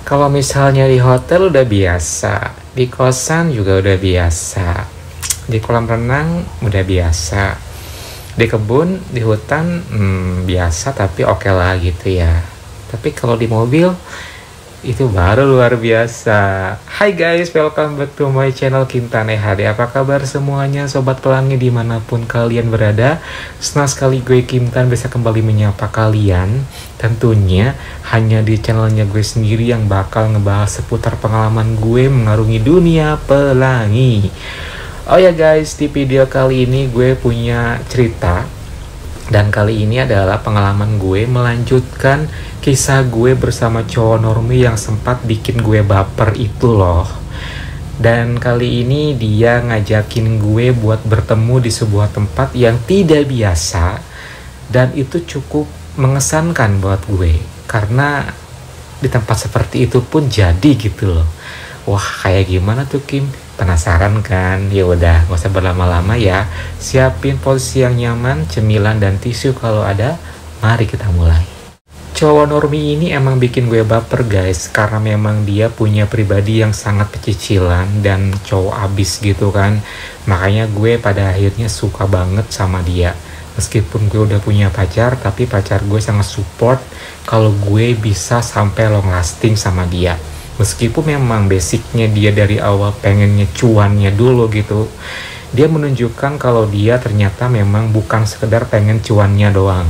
Kalau misalnya di hotel udah biasa, di kosan juga udah biasa, di kolam renang udah biasa, di kebun, di hutan biasa tapi oke lah gitu ya. Tapi kalau di mobil itu baru luar biasa. Hai guys, welcome back to my channel Kintane HD. Apa kabar semuanya sobat pelangi dimanapun kalian berada? Senang sekali gue Kintan bisa kembali menyapa kalian. Tentunya hanya di channelnya gue sendiri yang bakal ngebahas seputar pengalaman gue mengarungi dunia pelangi. Oh ya guys, di video kali ini gue punya cerita. Dan kali ini adalah pengalaman gue melanjutkan kisah gue bersama cowok normi yang sempat bikin gue baper itu loh. Dan kali ini dia ngajakin gue buat bertemu di sebuah tempat yang tidak biasa. Dan itu cukup mengesankan buat gue. Karena di tempat seperti itu pun jadi gitu loh. Wah, kayak gimana tuh Kim? Penasaran kan? Ya udah, gak usah berlama-lama ya. Siapin posisi yang nyaman, cemilan dan tisu kalau ada. Mari kita mulai. Cowok normi ini emang bikin gue baper guys, karena memang dia punya pribadi yang sangat pecicilan dan cowok abis gitu kan. Makanya gue pada akhirnya suka banget sama dia. Meskipun gue udah punya pacar, tapi pacar gue sangat support kalau gue bisa sampai long lasting sama dia. Meskipun memang basicnya dia dari awal pengennya cuannya dulu gitu. Dia menunjukkan kalau dia ternyata memang bukan sekedar pengen cuannya doang.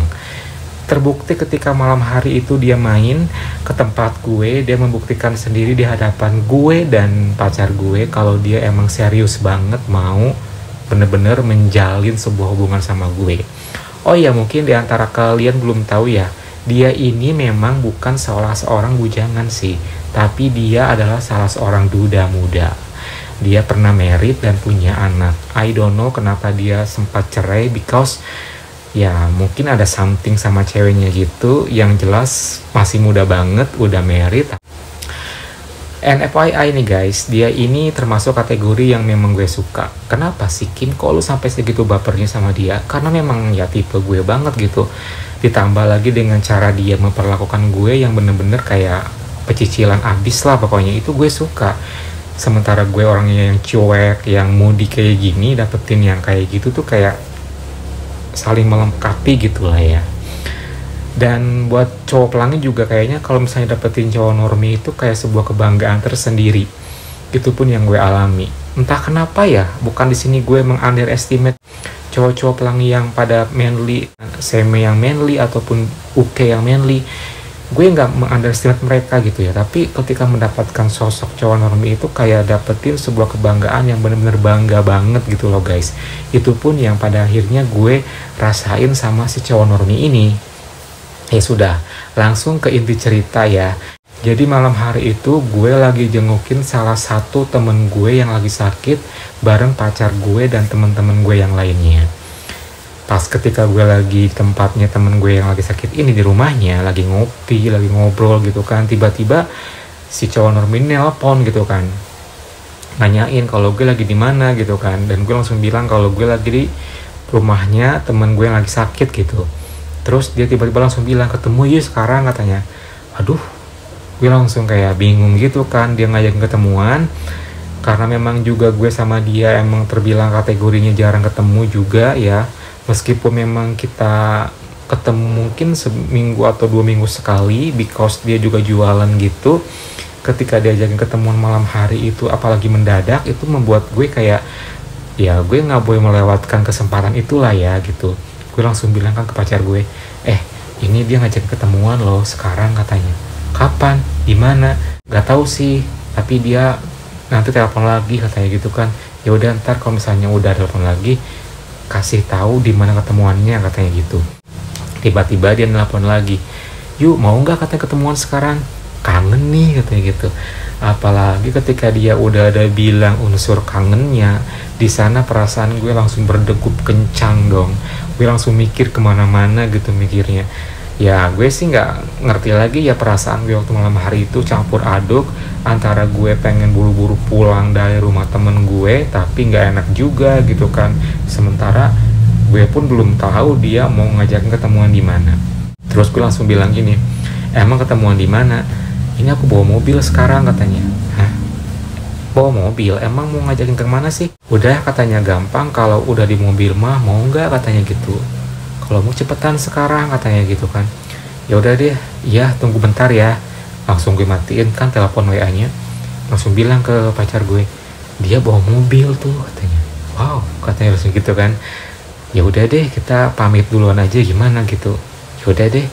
Terbukti ketika malam hari itu dia main ke tempat gue, dia membuktikan sendiri di hadapan gue dan pacar gue kalau dia emang serius banget mau bener-bener menjalin sebuah hubungan sama gue. Oh ya, mungkin di antara kalian belum tahu ya, dia ini memang bukan seorang bujangan sih, tapi dia adalah salah seorang duda muda. Dia pernah married dan punya anak. I don't know kenapa dia sempat cerai, because ya mungkin ada something sama ceweknya gitu. Yang jelas masih muda banget, udah married. And FYI nih guys, dia ini termasuk kategori yang memang gue suka. Kenapa sih Kim, kok lu sampai segitu bapernya sama dia? Karena memang ya tipe gue banget gitu. Ditambah lagi dengan cara dia memperlakukan gue yang bener-bener kayak pecicilan abis lah pokoknya. Itu gue suka. Sementara gue orangnya yang cuek, yang moody kayak gini, dapetin yang kayak gitu tuh kayak saling melengkapi gitu lah ya. Dan buat cowok pelangi juga kayaknya kalau misalnya dapetin cowok normi itu kayak sebuah kebanggaan tersendiri. Itu pun yang gue alami. Entah kenapa ya, bukan di sini gue meng-underestimate cowok-cowok pelangi yang pada manly, semi yang manly ataupun UK yang manly. Gue nggak meng-underestimate mereka gitu ya. Tapi ketika mendapatkan sosok cowok normi itu kayak dapetin sebuah kebanggaan yang bener-bener bangga banget gitu loh guys. Itu pun yang pada akhirnya gue rasain sama si cowok normi ini. Ya sudah, langsung ke inti cerita ya. Jadi malam hari itu gue lagi jengukin salah satu temen gue yang lagi sakit bareng pacar gue dan temen-temen gue yang lainnya. Pas ketika gue lagi tempatnya temen gue yang lagi sakit ini di rumahnya, lagi ngopi, lagi ngobrol gitu kan, tiba-tiba si cowok normi nelpon gitu kan, nanyain kalau gue lagi di mana gitu kan. Dan gue langsung bilang kalau gue lagi di rumahnya temen gue yang lagi sakit gitu. Terus dia tiba-tiba langsung bilang ketemu yuk sekarang katanya. Aduh, gue langsung kayak bingung gitu kan, dia ngajakin ketemuan. Karena memang juga gue sama dia emang terbilang kategorinya jarang ketemu juga ya. Meskipun memang kita ketemu mungkin seminggu atau 2 minggu sekali, because dia juga jualan gitu. Ketika diajakin ketemuan malam hari itu apalagi mendadak, itu membuat gue kayak ya gue gak boleh melewatkan kesempatan itulah ya gitu. Gue langsung bilang kan ke pacar gue, ini dia ngajak ketemuan loh sekarang katanya. Kapan? Di mana? Gak tahu sih, tapi dia nanti telepon lagi katanya gitu kan. Ya udah, ntar kalau misalnya udah telepon lagi kasih tahu di mana ketemuannya katanya gitu. Tiba-tiba dia nelpon lagi, yuk mau nggak katanya ketemuan sekarang, kangen nih katanya gitu. Apalagi ketika dia udah ada bilang unsur kangennya, di sana perasaan gue langsung berdegup kencang dong. Gue langsung mikir kemana-mana gitu mikirnya. Ya gue sih nggak ngerti lagi ya perasaan gue waktu malam hari itu, campur aduk antara gue pengen buru-buru pulang dari rumah temen gue tapi nggak enak juga gitu kan. Sementara gue pun belum tahu dia mau ngajakin ketemuan di mana. Terus gue langsung bilang gini, emang ketemuan di mana? Ini aku bawa mobil sekarang katanya. Hah? Bawa mobil? Emang mau ngajakin ke mana sih? Udah katanya gampang, kalau udah di mobil mah mau nggak katanya gitu. Kalau mau cepetan sekarang katanya gitu kan. Ya udah deh, ya tunggu bentar ya. Langsung gue matiin kan telepon WA-nya. Langsung bilang ke pacar gue, dia bawa mobil tuh katanya. Wow, katanya langsung gitu kan. Ya udah deh, kita pamit duluan aja gimana gitu. Ya udah deh.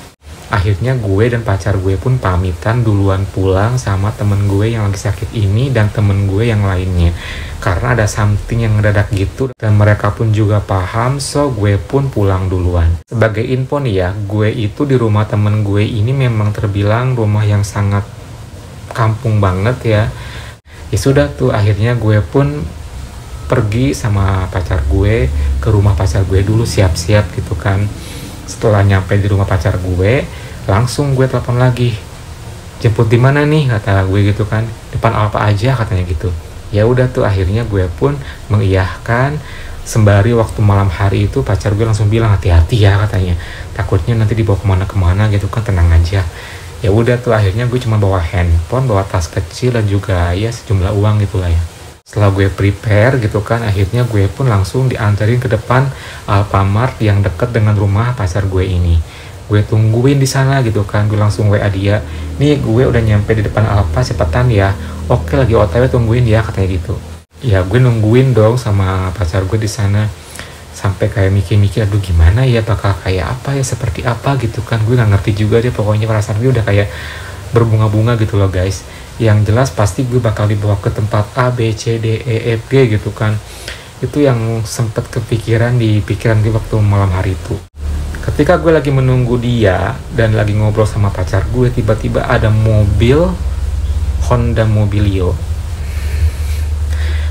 Akhirnya gue dan pacar gue pun pamitan duluan pulang sama temen gue yang lagi sakit ini dan temen gue yang lainnya. Karena ada something yang ngedadak gitu dan mereka pun juga paham, so gue pun pulang duluan. Sebagai info nih ya, gue itu di rumah temen gue ini memang terbilang rumah yang sangat kampung banget ya. Ya sudah tuh, akhirnya gue pun pergi sama pacar gue ke rumah pacar gue dulu, siap-siap gitu kan. Setelah nyampe di rumah pacar gue, langsung gue telepon lagi. Jemput di mana nih kata gue gitu kan. Depan Alfa aja katanya gitu. Ya udah tuh, akhirnya gue pun mengiyahkan. Sembari waktu malam hari itu pacar gue langsung bilang, hati-hati ya katanya. Takutnya nanti dibawa kemana-kemana gitu kan, tenang aja. Ya udah tuh, akhirnya gue cuma bawa handphone, bawa tas kecil dan juga ya sejumlah uang gitulah ya. Setelah gue prepare gitu kan, akhirnya gue pun langsung diantarin ke depan Alfamart yang deket dengan rumah pacar gue ini. Gue tungguin di sana gitu kan, gue langsung WA dia, nih gue udah nyampe di depan Alfa, cepetan ya. Oke, lagi OTW, tungguin ya katanya gitu. Ya gue nungguin dong sama pacar gue di sana, sampai kayak mikir-mikir, aduh gimana ya, bakal kayak apa ya, seperti apa gitu kan. Gue nggak ngerti juga deh, pokoknya perasaan gue udah kayak berbunga-bunga gitu loh guys. Yang jelas pasti gue bakal dibawa ke tempat A, B, C, D, E, F, G gitu kan. Itu yang sempet kepikiran di pikiran gue waktu malam hari itu. Ketika gue lagi menunggu dia dan lagi ngobrol sama pacar gue, tiba-tiba ada mobil Honda Mobilio.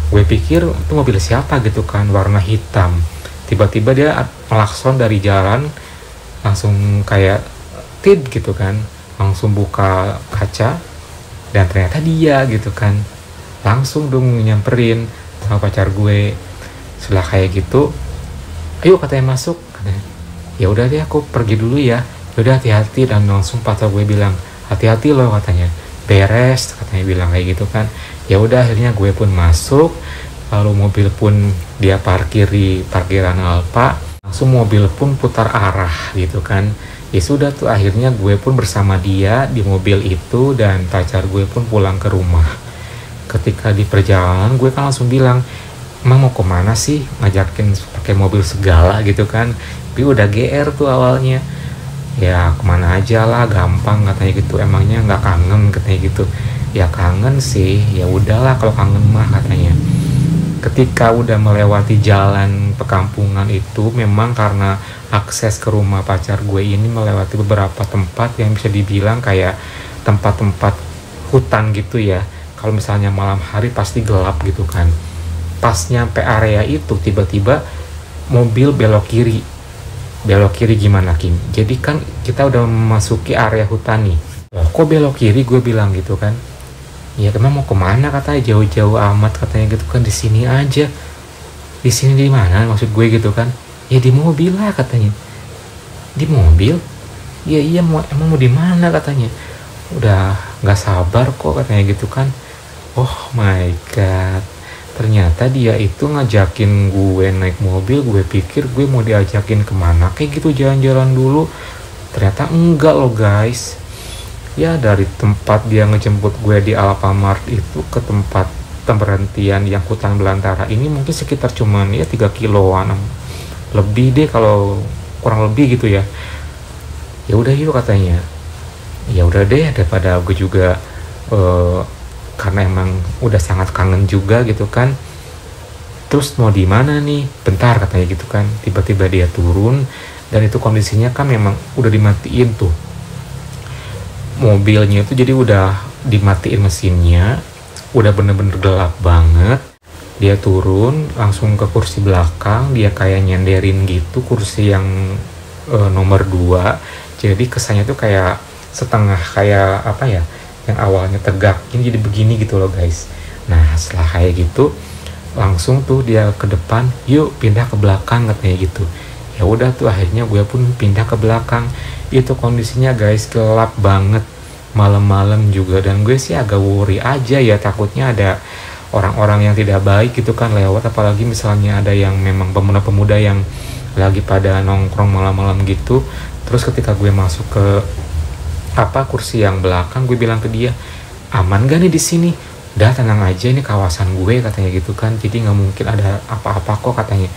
Gue pikir itu mobil siapa gitu kan, warna hitam. Tiba-tiba dia melakson dari jalan, langsung kayak tid gitu kan, langsung buka kaca. Dan ternyata dia gitu kan. Langsung dong nyamperin sama pacar gue. Setelah kayak gitu, ayo katanya masuk katanya. Ya udah deh, aku pergi dulu ya. Udah hati-hati. Dan langsung pacar gue bilang, hati-hati loh katanya, beres katanya, bilang kayak gitu kan. Ya udah, akhirnya gue pun masuk. Lalu mobil pun dia parkir di parkiran Alfa. Langsung mobil pun putar arah gitu kan. Ya sudah tuh, akhirnya gue pun bersama dia di mobil itu dan pacar gue pun pulang ke rumah. Ketika di perjalanan gue kan langsung bilang, emang mau kemana sih ngajakin pakai mobil segala gitu kan. Tapi udah GR tuh awalnya. Ya kemana aja lah, gampang katanya gitu. Emangnya nggak kangen katanya gitu. Ya kangen sih, ya udahlah kalau kangen mah katanya. Ketika udah melewati jalan perkampungan itu, memang karena akses ke rumah pacar gue ini melewati beberapa tempat yang bisa dibilang kayak tempat-tempat hutan gitu ya. Kalau misalnya malam hari pasti gelap gitu kan. Pas nyampe area itu, tiba-tiba mobil belok kiri. Belok kiri gimana Kim? Jadi kan kita udah memasuki area hutan nih. Loh, kok belok kiri, gue bilang gitu kan. Ya emang mau kemana katanya, jauh-jauh amat katanya gitu kan. Di sini aja. Di sini di mana maksud gue gitu kan. Ya di mobil lah katanya. Di mobil? Ya iya, emang mau di mana katanya. Udah nggak sabar kok katanya gitu kan. Oh my god. Ternyata dia itu ngajakin gue naik mobil. Gue pikir gue mau diajakin kemana kayak gitu, jalan-jalan dulu. Ternyata enggak loh guys. Ya dari tempat dia ngejemput gue di Alfamart itu ke tempat pemberhentian yang hutan belantara ini mungkin sekitar cuman ya 3 kiloan lebih deh, kalau kurang lebih gitu ya. Ya udah yuk katanya. Ya udah deh, daripada gue juga karena emang udah sangat kangen juga gitu kan. Terus mau di mana nih? Bentar katanya gitu kan. Tiba-tiba dia turun dan itu kondisinya kan memang udah dimatiin tuh mobilnya itu, jadi udah dimatiin mesinnya, udah bener-bener gelap banget. Dia turun langsung ke kursi belakang, dia kayak nyenderin gitu kursi yang nomor 2. Jadi kesannya tuh kayak setengah kayak apa ya, yang awalnya tegak ini jadi begini gitu loh guys. Nah setelah kayak gitu langsung tuh dia ke depan, yuk pindah ke belakang katanya gitu. Ya udah tuh, akhirnya gue pun pindah ke belakang. Itu kondisinya guys gelap banget, malam-malam juga, dan gue sih agak worry aja ya, takutnya ada orang-orang yang tidak baik gitu kan lewat, apalagi misalnya ada yang memang pemuda-pemuda yang lagi pada nongkrong malam-malam gitu. Terus ketika gue masuk ke kursi yang belakang, gue bilang ke dia, aman gak nih di sini? Udah tenang aja, ini kawasan gue katanya gitu kan, jadi nggak mungkin ada apa-apa kok katanya.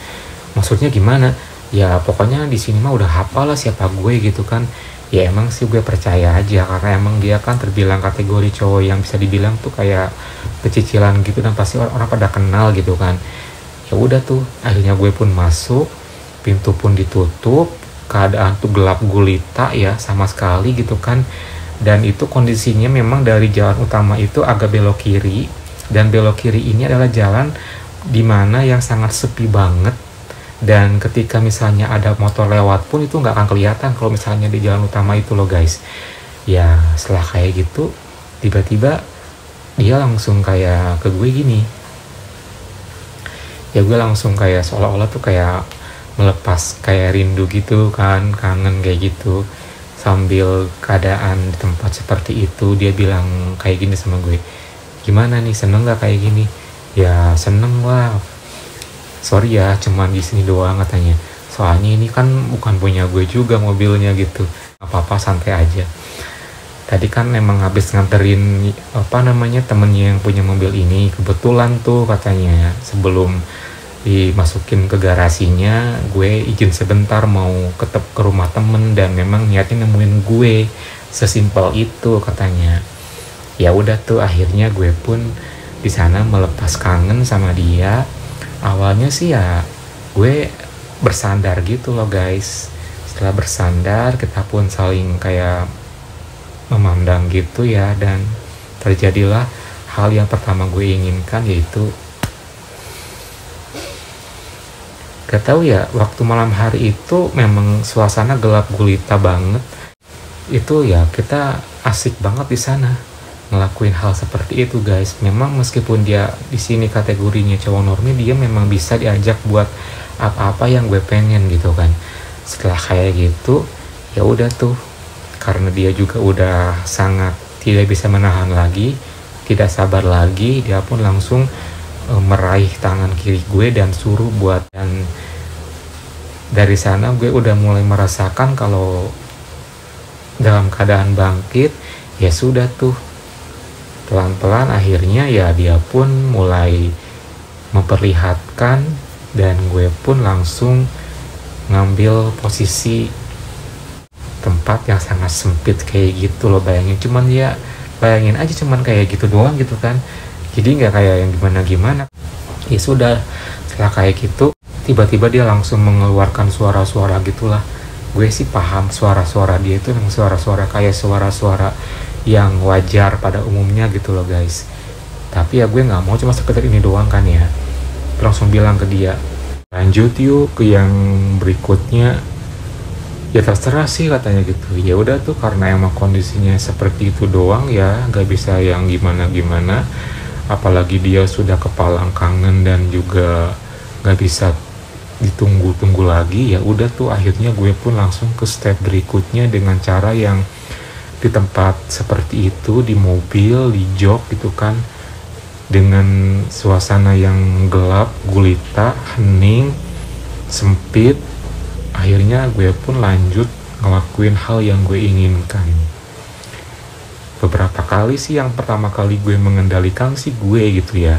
Maksudnya gimana? Ya pokoknya di sini mah udah hafal lah siapa gue gitu kan. Ya emang sih gue percaya aja, karena emang dia kan terbilang kategori cowok yang bisa dibilang tuh kayak pecicilan gitu, dan pasti orang pada kenal gitu kan. Ya udah tuh, akhirnya gue pun masuk, pintu pun ditutup, keadaan tuh gelap gulita ya sama sekali gitu kan. Dan itu kondisinya memang dari jalan utama itu agak belok kiri, dan belok kiri ini adalah jalan dimana yang sangat sepi banget, dan ketika misalnya ada motor lewat pun itu nggak akan kelihatan kalau misalnya di jalan utama itu loh guys. Ya setelah kayak gitu, tiba-tiba dia langsung kayak ke gue gini, ya gue langsung kayak seolah-olah tuh kayak melepas kayak rindu gitu kan, kangen kayak gitu. Sambil keadaan di tempat seperti itu, dia bilang kayak gini sama gue, gimana nih, seneng gak kayak gini? Ya seneng lah, sorry ya cuman di sini doang katanya, soalnya ini kan bukan punya gue juga mobilnya gitu, apa-apa santai aja. Tadi kan emang habis nganterin temennya yang punya mobil ini, kebetulan tuh katanya sebelum dimasukin ke garasinya, gue izin sebentar mau ke rumah temen, dan memang niatnya nemuin gue, sesimpel itu katanya. Ya udah tuh, akhirnya gue pun di sana melepas kangen sama dia. Awalnya sih ya gue bersandar gitu loh guys. Setelah bersandar, kita pun saling kayak memandang gitu ya, dan terjadilah hal yang pertama gue inginkan, yaitu gak tahu ya, waktu malam hari itu memang suasana gelap gulita banget. Itu ya kita asik banget di sana ngelakuin hal seperti itu guys. Memang meskipun dia di sini kategorinya cowok normi, dia memang bisa diajak buat apa-apa yang gue pengen gitu kan. Setelah kayak gitu, ya udah tuh, karena dia juga udah sangat tidak bisa menahan lagi, tidak sabar lagi, dia pun langsung meraih tangan kiri gue dan suruh buat. Dan dari sana gue udah mulai merasakan kalau dalam keadaan bangkit. Ya sudah tuh, pelan-pelan akhirnya ya dia pun mulai memperlihatkan, dan gue pun langsung ngambil posisi tempat yang sangat sempit kayak gitu loh. Bayangin aja cuman kayak gitu doang gitu kan, jadi nggak kayak yang gimana-gimana. Ya sudah, setelah kayak gitu, tiba-tiba dia langsung mengeluarkan suara-suara gitulah. Gue sih paham suara-suara dia itu memang suara-suara kayak suara-suara yang wajar pada umumnya gitu loh guys. Tapi ya gue nggak mau cuma sekedar ini doang kan ya. Langsung bilang ke dia, lanjut yuk ke yang berikutnya. Ya terserah sih katanya gitu. Ya udah tuh, karena emang kondisinya seperti itu doang ya, nggak bisa yang gimana-gimana. Apalagi dia sudah kepalang kangen dan juga gak bisa ditunggu-tunggu lagi. Ya udah tuh, akhirnya gue pun langsung ke step berikutnya dengan cara yang di tempat seperti itu, di mobil, di jok gitu kan, dengan suasana yang gelap gulita, hening, sempit. Akhirnya gue pun lanjut ngelakuin hal yang gue inginkan. Beberapa kali sih, yang pertama kali gue mengendalikan sih gue gitu ya.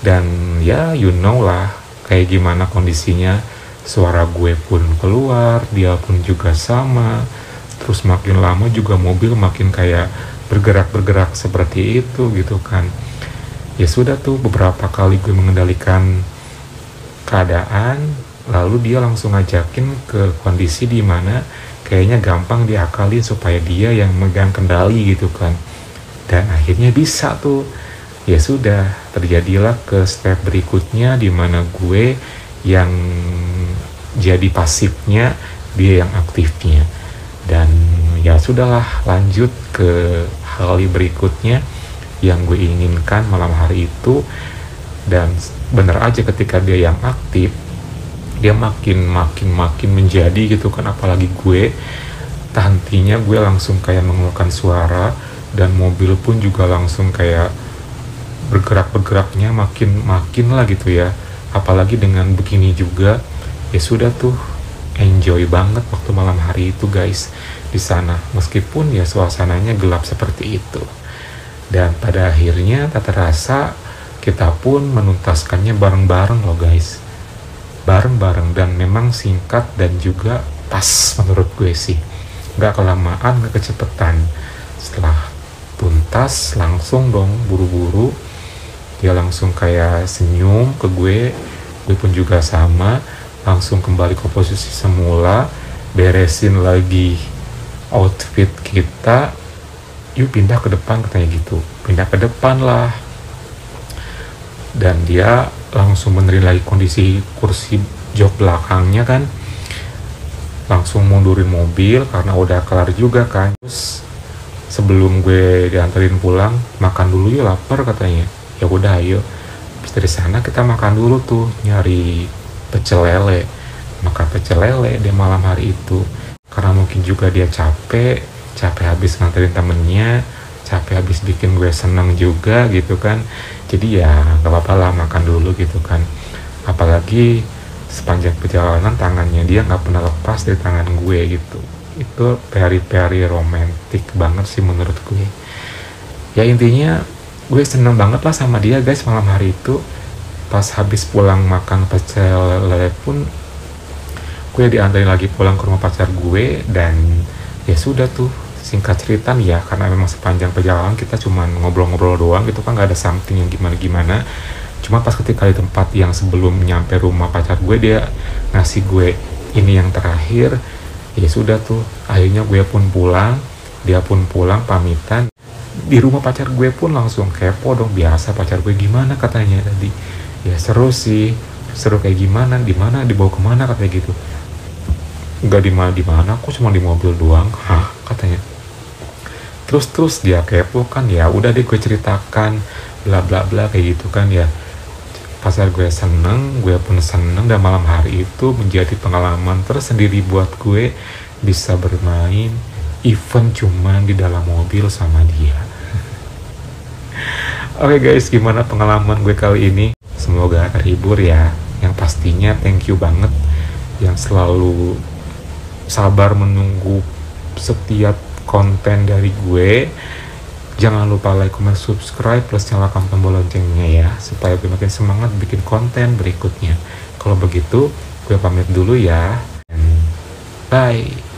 Dan ya you know lah kayak gimana kondisinya. Suara gue pun keluar, dia pun juga sama. Terus makin lama juga mobil makin kayak bergerak-bergerak seperti itu gitu kan. Ya sudah tuh, beberapa kali gue mengendalikan keadaan, lalu dia langsung ngajakin ke kondisi di mana kayaknya gampang diakalin supaya dia yang megang kendali gitu kan. Dan akhirnya bisa tuh. Ya sudah, terjadilah ke step berikutnya, di mana gue yang jadi pasifnya, dia yang aktifnya. Dan ya sudahlah, lanjut ke hal berikutnya yang gue inginkan malam hari itu. Dan bener aja, ketika dia yang aktif, dia makin menjadi gitu kan. Apalagi gue tak hentinya gue langsung kayak mengeluarkan suara, dan mobil pun juga langsung kayak bergerak-bergeraknya makin lah gitu ya. Apalagi dengan begini juga, ya sudah tuh, enjoy banget waktu malam hari itu guys di sana, meskipun ya suasananya gelap seperti itu. Dan pada akhirnya tak terasa kita pun menuntaskannya bareng-bareng loh guys, bareng-bareng, dan memang singkat dan juga pas menurut gue sih, nggak kelamaan, nggak kecepetan. Setelah tuntas langsung dong buru-buru, dia langsung kayak senyum ke gue pun juga sama, langsung kembali ke posisi semula, beresin lagi outfit kita, yuk pindah ke depan katanya gitu, pindah ke depan lah. Dan dia langsung benerin lagi kondisi kursi jok belakangnya kan, langsung mundurin mobil karena udah kelar juga kan. Terus sebelum gue dianterin pulang, makan dulu yuk, lapar katanya. Ya udah ayo, habis dari sana kita makan dulu tuh, nyari pecel lele, makan pecel lele di malam hari itu. Karena mungkin juga dia capek habis nganterin temennya, capek habis bikin gue seneng juga gitu kan. Jadi ya gak apa-apa lah makan dulu gitu kan. Apalagi sepanjang perjalanan tangannya dia gak pernah lepas dari tangan gue gitu. Itu peri-peri romantis banget sih menurut gue. Ya intinya gue seneng banget lah sama dia guys malam hari itu. Pas habis pulang makan pecel lele pun, gue diantarin lagi pulang ke rumah pacar gue. Dan ya sudah tuh, singkat cerita nih ya, karena memang sepanjang perjalanan kita cuma ngobrol-ngobrol doang gitu kan, gak ada something yang gimana-gimana. Cuma pas ketika di tempat yang sebelum nyampe rumah pacar gue, dia ngasih gue ini yang terakhir. Ya sudah tuh, akhirnya gue pun pulang, dia pun pulang pamitan. Di rumah pacar gue pun langsung kepo dong, biasa pacar gue gimana katanya tadi. Ya seru sih, seru kayak gimana, di mana, dibawa kemana katanya gitu. Nggak di mana, aku cuma di mobil doang. Hah katanya. Terus dia kepo kan, ya udah deh gue ceritakan bla bla bla kayak gitu kan ya. Pacar gue seneng, gue pun seneng, dan malam hari itu menjadi pengalaman tersendiri buat gue bisa bermain event cuman di dalam mobil sama dia. Oke guys, gimana pengalaman gue kali ini? Semoga terhibur ya. Yang pastinya thank you banget yang selalu sabar menunggu setiap konten dari gue. Jangan lupa like, comment, subscribe, plus nyalakan tombol loncengnya ya, supaya gue makin semangat bikin konten berikutnya. Kalau begitu, gue pamit dulu ya. Bye.